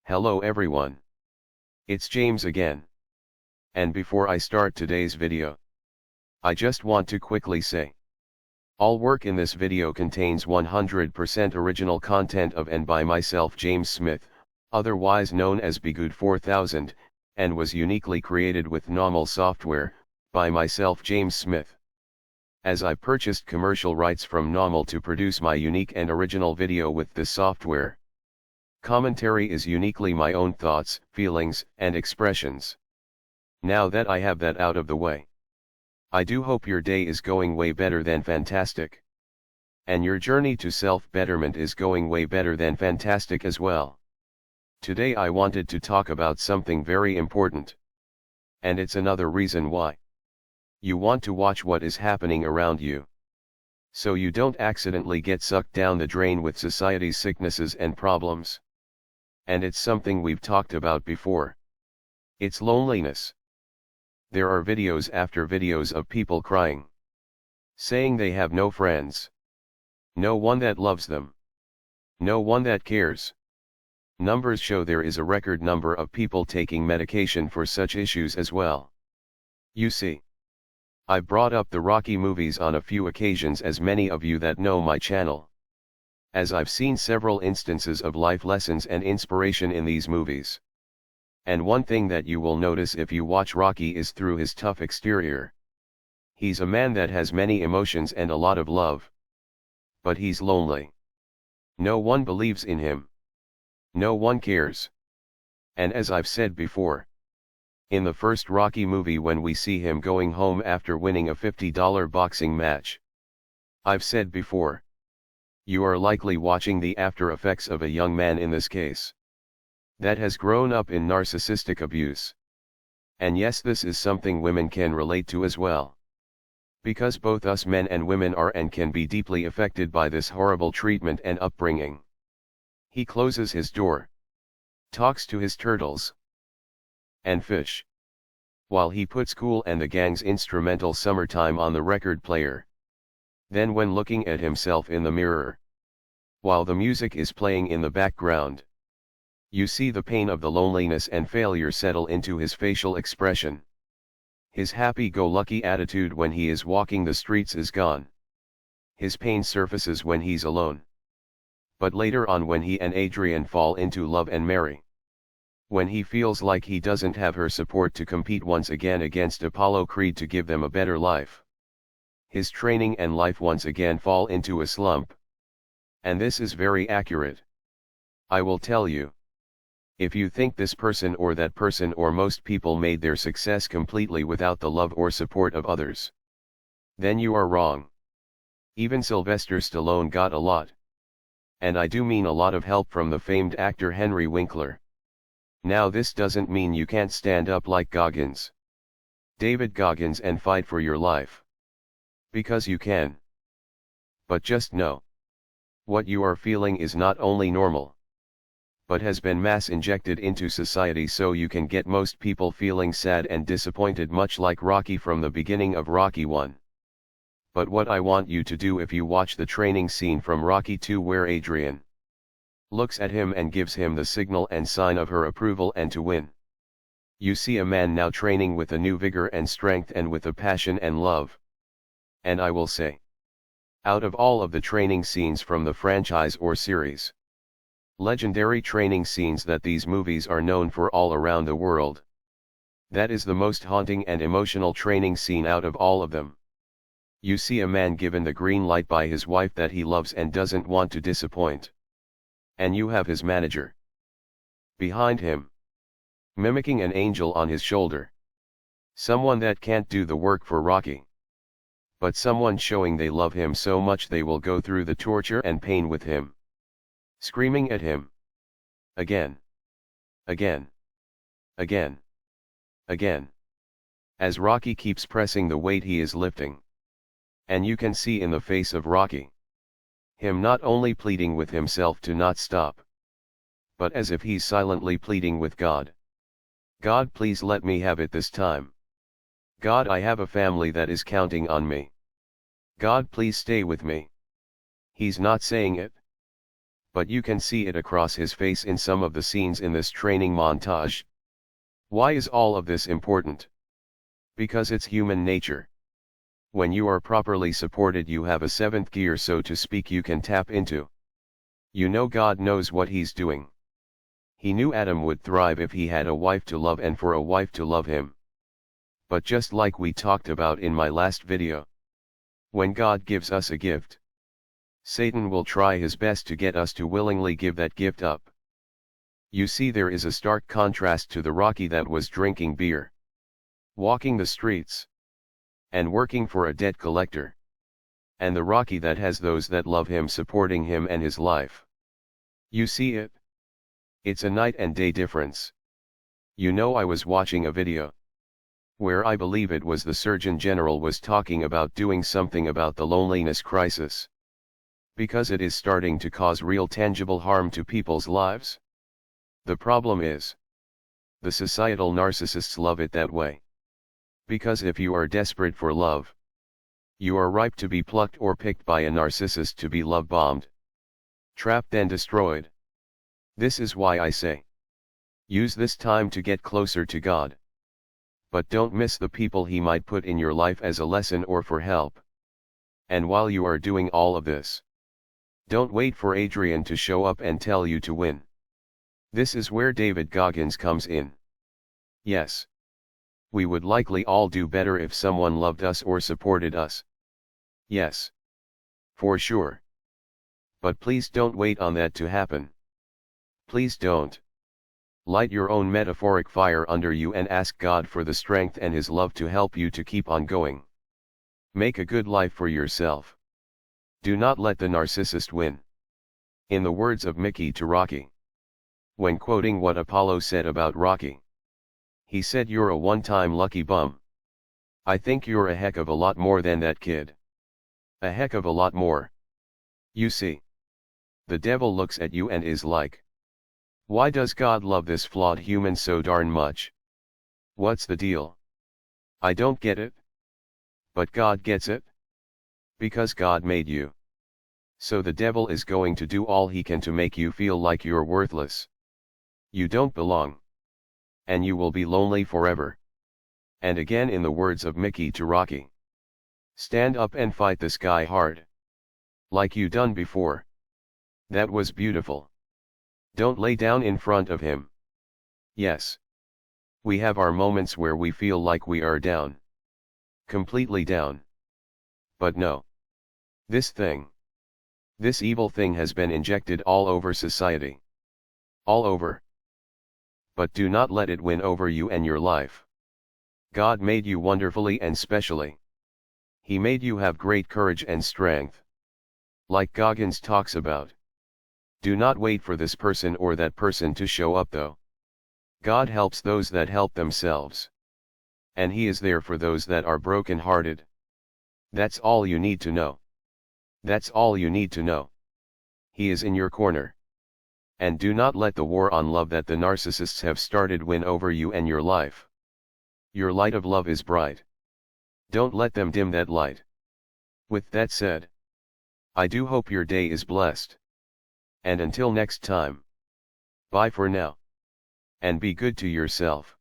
Hello everyone. It's James again. And before I start today's video, I just want to quickly say, all work in this video contains 100% original content of and by myself James Smith, otherwise known as Bgood 4000, and was uniquely created with NAWMAL software, by myself James Smith. As I purchased commercial rights from NAWMAL to produce my unique and original video with this software. Commentary is uniquely my own thoughts, feelings, and expressions. Now that I have that out of the way, I do hope your day is going way better than fantastic. And your journey to self-betterment is going way better than fantastic as well. Today I wanted to talk about something very important. And it's another reason why you want to watch what is happening around you, so you don't accidentally get sucked down the drain with society's sicknesses and problems. And it's something we've talked about before. It's loneliness. There are videos after videos of people crying, saying they have no friends, no one that loves them, no one that cares. Numbers show there is a record number of people taking medication for such issues as well. You see, I brought up the Rocky movies on a few occasions, as many of you that know my channel, as I've seen several instances of life lessons and inspiration in these movies. And one thing that you will notice if you watch Rocky is through his tough exterior. He's a man that has many emotions and a lot of love. But he's lonely. No one believes in him. No one cares. And as I've said before, in the first Rocky movie when we see him going home after winning a $50 boxing match, I've said before, you are likely watching the after effects of a young man in this case that has grown up in narcissistic abuse. And yes, this is something women can relate to as well. Because both us men and women are and can be deeply affected by this horrible treatment and upbringing. He closes his door, talks to his turtles and fish, while he puts Kool and the Gang's instrumental Summertime on the record player. Then when looking at himself in the mirror, while the music is playing in the background, you see the pain of the loneliness and failure settle into his facial expression. His happy-go-lucky attitude when he is walking the streets is gone. His pain surfaces when he's alone. But later on, when he and Adrian fall into love and marry, when he feels like he doesn't have her support to compete once again against Apollo Creed to give them a better life, his training and life once again fall into a slump. And this is very accurate. I will tell you. If you think this person or that person or most people made their success completely without the love or support of others, then you are wrong. Even Sylvester Stallone got a lot. And I do mean a lot of help from the famed actor Henry Winkler. Now this doesn't mean you can't stand up like Goggins, David Goggins, and fight for your life. Because you can. But just know, what you are feeling is not only normal, but has been mass injected into society so you can get most people feeling sad and disappointed, much like Rocky from the beginning of Rocky 1. But what I want you to do if you watch the training scene from Rocky 2 where Adrian looks at him and gives him the signal and sign of her approval and to win, you see a man now training with a new vigor and strength and with a passion and love. And I will say, out of all of the training scenes from the franchise or series, legendary training scenes that these movies are known for all around the world, that is the most haunting and emotional training scene out of all of them. You see a man given the green light by his wife that he loves and doesn't want to disappoint. And you have his manager behind him, mimicking an angel on his shoulder. Someone that can't do the work for Rocky, but someone showing they love him so much they will go through the torture and pain with him, screaming at him again, again, again, again, as Rocky keeps pressing the weight he is lifting. And you can see in the face of Rocky, him not only pleading with himself to not stop, but as if he's silently pleading with God. God, please let me have it this time. God, I have a family that is counting on me. God, please stay with me. He's not saying it, but you can see it across his face in some of the scenes in this training montage. Why is all of this important? Because it's human nature. When you are properly supported, you have a seventh gear, so to speak, you can tap into. You know God knows what He's doing. He knew Adam would thrive if he had a wife to love and for a wife to love him. But just like we talked about in my last video, when God gives us a gift, Satan will try his best to get us to willingly give that gift up. You see, there is a stark contrast to the Rocky that was drinking beer, walking the streets, and working for a debt collector, and the Rocky that has those that love him supporting him and his life. You see it? It's a night and day difference. You know, I was watching a video where I believe it was the Surgeon General was talking about doing something about the loneliness crisis, because it is starting to cause real tangible harm to people's lives. The problem is, the societal narcissists love it that way. Because if you are desperate for love, you are ripe to be plucked or picked by a narcissist to be love-bombed, trapped and destroyed. This is why I say, use this time to get closer to God. But don't miss the people He might put in your life as a lesson or for help. And while you are doing all of this, don't wait for Adrian to show up and tell you to win. This is where David Goggins comes in. Yes, we would likely all do better if someone loved us or supported us. Yes, for sure. But please don't wait on that to happen. Please don't. Light your own metaphoric fire under you and ask God for the strength and His love to help you to keep on going. Make a good life for yourself. Do not let the narcissist win. In the words of Mickey to Rocky, when quoting what Apollo said about Rocky, he said, "You're a one-time lucky bum. I think you're a heck of a lot more than that, kid. A heck of a lot more." You see, the devil looks at you and is like, why does God love this flawed human so darn much? What's the deal? I don't get it. But God gets it. Because God made you. So the devil is going to do all he can to make you feel like you're worthless. You don't belong. And you will be lonely forever. And again, in the words of Mickey to Rocky, stand up and fight this guy hard. Like you done before. That was beautiful. Don't lay down in front of him. Yes. We have our moments where we feel like we are down. Completely down. But no. This evil thing has been injected all over society. All over. But do not let it win over you and your life. God made you wonderfully and specially. He made you have great courage and strength. Like Goggins talks about. Do not wait for this person or that person to show up though. God helps those that help themselves. And He is there for those that are broken-hearted. That's all you need to know. That's all you need to know. He is in your corner. And do not let the war on love that the narcissists have started win over you and your life. Your light of love is bright. Don't let them dim that light. With that said, I do hope your day is blessed. And until next time, bye for now. And be good to yourself.